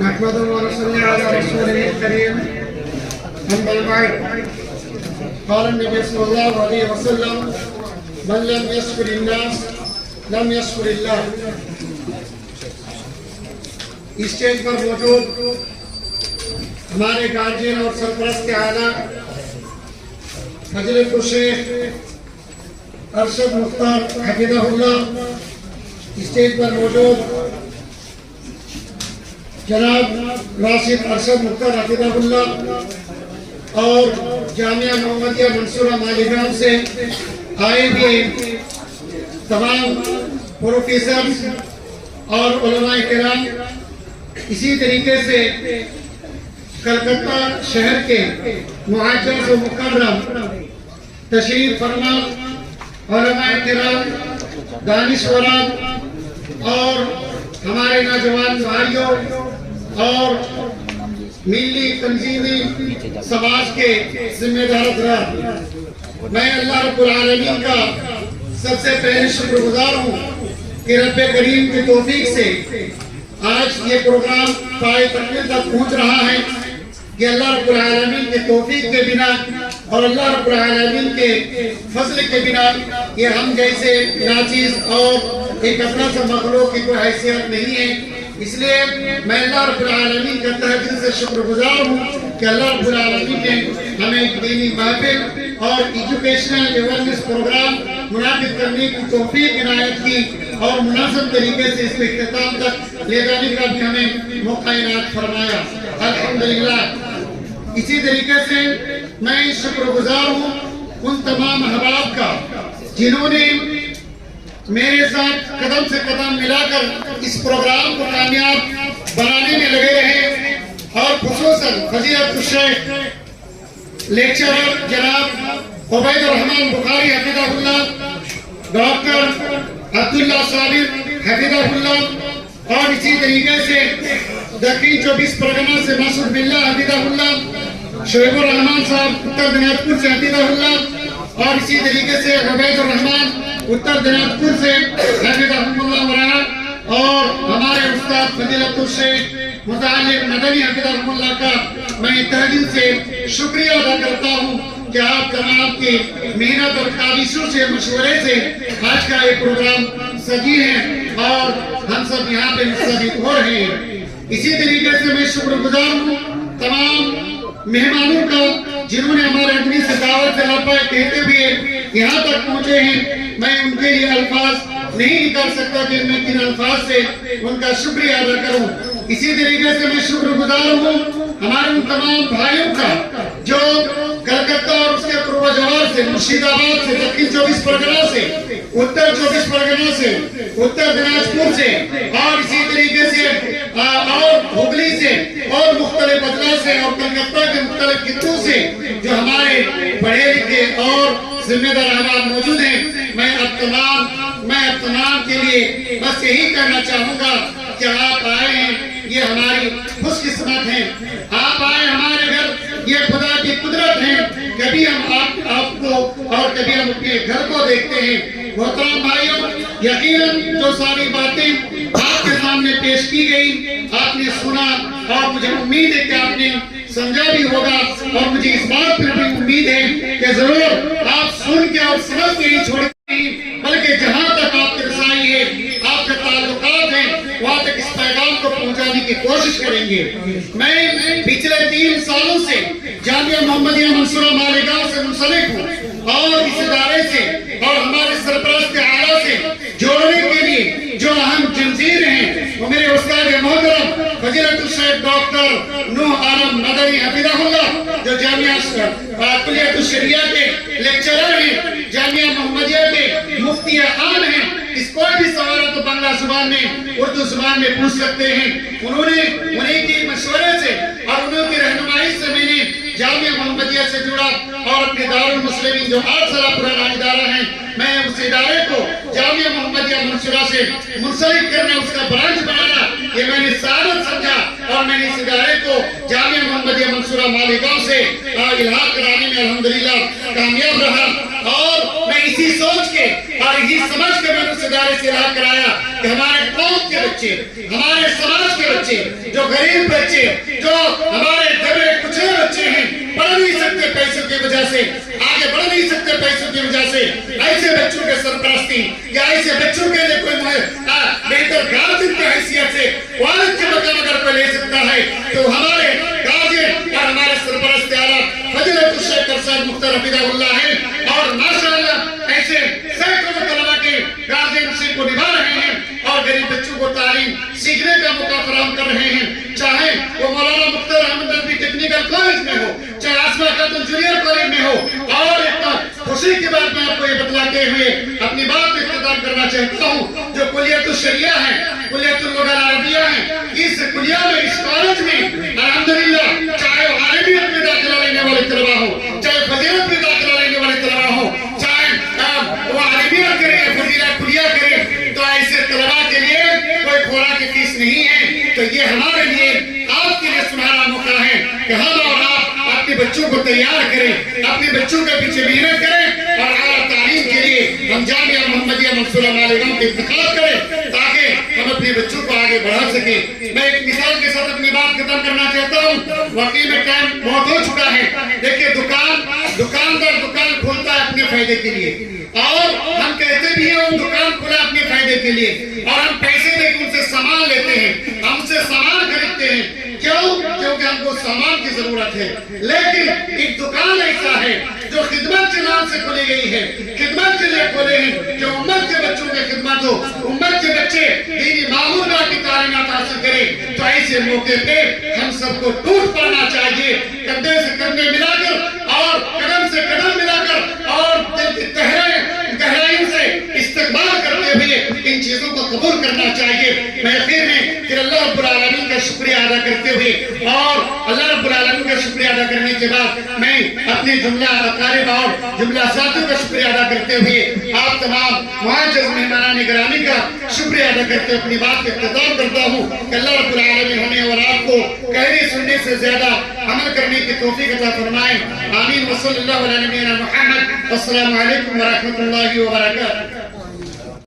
نحمده ونصلي على رسوله الكريم أما بعد قال النبي صلى الله عليه وسلم من لم يشكر الناس لم يشكر الله. اسٹیج پر موجود ہمارے گارجین اور سرپرست اعلیٰ حضرت الشیخ ارشد مختار حفظہ اللہ، اسٹیج پر موجود جناب راشد ارشد مختار حفظہ اللہ اور جامعہ محمدیہ منصورہ مالیگاؤں سے آئے ہوئے تمام پروفیسرز اور علماء کرام، اسی طریقے سے کلکتہ شہر کے معزز و مکرم تشریف فرما علماء کرام، دانشوران اور ہمارے نوجوان بھائیوں اور ملی تنظیمی سماج کے ذمہ دار افراد، میں اللہ رب العالمین کا سب سے پہلے شکر گزار ہوں کہ رب کریم کی توفیق سے آج یہ پروگرام پائے تکمیل تک پہنچ رہا ہے کہ اللہ رب العالمین کے توفیق کے بنا اور اللہ رب العالمین کے فضل کے بنا یہ ہم جیسے ناچیز اور ایک اپنا سا مخلوق کی کوئی حیثیت نہیں ہے. اس لیے میں اللہ رب العالمین کا تہ دل سے شکر گزار ہوں کہ اللہ رب العالمین نے ہمیں ایک دینی محفل اور ایجوکیشنل ایویرنس پروگرام منعقد کرنے کی توفیق عنایت کی اور مناسب طریقے سے اس کو اختتام تک لے جانے کا بھی ہمیں موقع عنایت فرمایا. الحمدللہ. اسی طریقے سے میں شکر گزار ہوں ان تمام احباب کا جنہوں نے میرے ساتھ قدم سے قدم ملا کر اس پروگرام کو کامیاب بنانے میں لگے رہے اور خصوصاً فضیلت الشیخ لیکچرر جناب عبید الرحمن بخاری حفظہ اللہ، ڈاکٹر عبداللہ صابر حفظہ اللہ اور اسی طریقے سے دکن 24 پرگنہ سے مسعود باللہ حفظہ اللہ، شعیب الرحمان صاحب اتر دنیاتپور سے حفظہ اللہ اور اسی طریقے سے عبید الرحمان اتر دنیاتپور سے حفظہ اللہ ورحمہ اور ہمارے استاد فضیلت الشیخ متعلق مدنی حفظہ اللہ کا میں تہ دل سے شکریہ ادا کرتا ہوں کہ آپ تمام کی محنت اور کاوشوں سے مشورے سے آج کا یہ پروگرام سجی ہے اور ہم سب یہاں پہ مستفید ہو رہے ہیں. اسی طریقے سے میں شکر گزار ہوں تمام مہمانوں کا جنہوں نے ہمارے اپنی سے دعوت سے لبیک کہتے ہوئے یہاں تک پہنچے ہیں. میں ان کے لیے الفاظ نہیں نکال سکتا کہ میں کن الفاظ سے ان کا شکریہ ادا کروں. اسی طریقے سے میں شکر گزار ہوں ہمارے ان تمام بھائیوں کا جو کلکتہ اور اس کے قرب جوار سے، مرشید آباد سے، دکن 24 پرگنہ سے، اتر 24 پرگنہ سے، اتر دناجپور سے اور اسی طریقے سے اور ہگلی سے اور مختلف اضلاع سے اور کلکتہ کے مختلف خطوں سے جو ہمارے پڑھے لکھے اور ذمہ دار احباب موجود ہیں. میں اب تمام کے لیے بس یہی کہنا چاہوں گا کہ آپ آئے ہیں، یہ ہماری خوش قسمت ہے. آپ آئے ہمارے گھر، یہ خدا کی قدرت ہے. کبھی ہم آپ کو اور کبھی ہم اپنے گھر کو دیکھتے ہیں. محترم بھائیوں، یقیناً جو ساری باتیں آپ کے سامنے پیش کی گئی آپ نے سنا اور مجھے امید ہے کہ آپ نے سمجھا بھی ہوگا اور مجھے اس بات پر بھی امید ہے کہ ضرور آپ سن کے اور سمجھ کے ہی چھوڑیں بلکہ جہاں تک آپ کی رسائی ہے، آپ کے تعلقات ہیں، وہاں تک اس پیغام کو پہنچانے کی کوشش کریں گے. میں پچھلے 3 سالوں سے جامعہ محمدیہ منصورہ مالیگاؤں سے منسلک ہوں اور اس ادارے سے اور ہمارے سرپرست اعلیٰ سے جوڑنے کے لیے جو اہم جنزیر ہیں وہ میرے استاد محترم فضیلت الشیخ ڈاکٹر نوح عالم مدنی حفظہ اللہ جو جامعہ کلیت الشریعہ کے لیکچرر ہیں، جامعہ محمدیہ کے مفتی خان ہیں. اس کوئی بھی سوال تو بنگلہ زبان میں، اردو زبان میں پوچھ سکتے ہیں. انہیں کی مشورے سے اور انہوں کی رہنمائی سے میں نے جامعہ محمدیہ سے جڑا اور اپنے دارالمسلمین جو 8 سالہ پرانا ادارہ ہے، میں اس ادارے کو جامعہ محمدیہ منصورہ سے منسلک کرنا، اس کا برانچ بنانا یہ میں نے سعادت سمجھا اور میں نے اس ادارے کو جامعہ محمدیہ منصورہ مالیگاؤں سے الحاق کرانے میں الحمدللہ کامیاب رہا. اور میں اسی سوچ کے اور یہی سمجھ کے میں نے اس ادارے سے اعلان کرایا کہ ہمارے قوم کے بچے، ہمارے سماج کے بچے، جو غریب بچے، جو ہمارے دبے کچھے بچے ہیں، پڑھ نہیں سکتے پیسوں کی وجہ سے، آگے بڑھ نہیں سکتے پیسوں کی وجہ سے، ایسے بچوں کے سرپرستی یا ایسے بچوں کے لیے کوئی بہتر گارجن کی حیثیت سے والد کے مقام اگر کوئی لے سکتا ہے تو ہمارے گارجن اور ہمارے سرپرست اعلیٰ فضیلت الشیخ ارشاد مختار حفظہ اللہ ہے، اور ماشاءاللہ ایسے سینکڑوں طلباء کے گارجنشپ کو نبھا رہے ہیں اور غریب بچوں کو تعلیم سیکھنے کا موقع فراہم کر رہے ہیں، چاہے وہ مولانا مختار احمد ندوی ٹیکنیکل کالج میں ہو، چاہے آسما خاتون جونیئر کالج میں ہو۔ اور ایک خوشی کی بات میں آپ کو یہ بتلاتے ہوئے اپنی بات کو اختتام کرنا چاہتا ہوں، جو کلیت الشریعہ ہے، کلیت اللغہ العربیہ ہے، اس کلیہ میں، اس کالج میں الحمدللہ چاہے وہ عربیت میں داخلہ لینے والے طلباء ہو، چاہے فضیلت میں داخلہ لینے والے طلباء ہو، چاہے وہ عربیت کرے یا فضیلہ کلیہ کرے، تو ایسے طلباء کے لیے کوئی خوراک کی فیس نہیں ہے۔ تو یہ ہمارے لیے، آپ کے لیے سنہرا موقع ہے کہ ہم اور آپ اپنے بچوں کو تیار کریں، اپنے بچوں کے پیچھے محنت کریں اور اعلیٰ تعلیم کے لیے ہم جامعہ محمدیہ منصورہ مالیگاؤں کے انتخاب کریں تاکہ ہم اپنے بچوں کو آگے بڑھا سکیں۔ میں ایک مثال کے ساتھ اپنی بات ختم کرنا چاہتا ہوں، واقعی میں ٹائم بہت ہو چکا ہے۔ دیکھیں دکاندار دکان کھولتا ہے اپنے فائدے کے لیے، اور ہم کہتے بھی ہیں وہ دکان کھولا اپنے فائدے کے لیے، اور ہم پیسے دے کے ان سے سامان لیتے ہیں، ہم سے سامان خریدتے ہیں، کیونکہ ہم کو سامان کی ضرورت ہے۔ لیکن ایک دکان ایسا ہے جو خدمت کے نام سے کھولی گئی ہے، خدمت کے لیے کھولے ہیں، جو امت کے بچوں کی خدمت ہو، امت کے بچے دینی معمولات کی تعلیمات حاصل کریں۔ تو ایسے موقع پہ ہم سب کو ٹوٹ پڑنا چاہیے، کندھے سے کندھے ملا کر اور قدم سے قدم ملا کر اور دل کی گہرائیوں سے استقبال کرتے ہوئے ان چیزوں کو قبول کرنا چاہیے۔ میں آخر میں پھر اللہ رب العالمین کا شکریہ ادا کرتے ہوئے اور اللہ رب العالمین کا شکریہ ادا کرنے کے بعد میں اپنے جملہ اقارب اور جملہ ساتھیوں کا شکریہ ادا کرتے ہوئے آپ تمام معزز مہمانان گرامی کا شکریہ ادا کرتے ہوئے اپنی بات کا اختتام کرتا ہوں کہ اللہ رب العالمین ہمیں اور آپ کو کہنے سننے سے زیادہ عمل کرنے کی توفیق عطا فرمائے۔ آمین۔ وصلی اللہ علیہ نبینا محمد۔ السلام علیکم ورحمۃ اللہ وبرکاتہ۔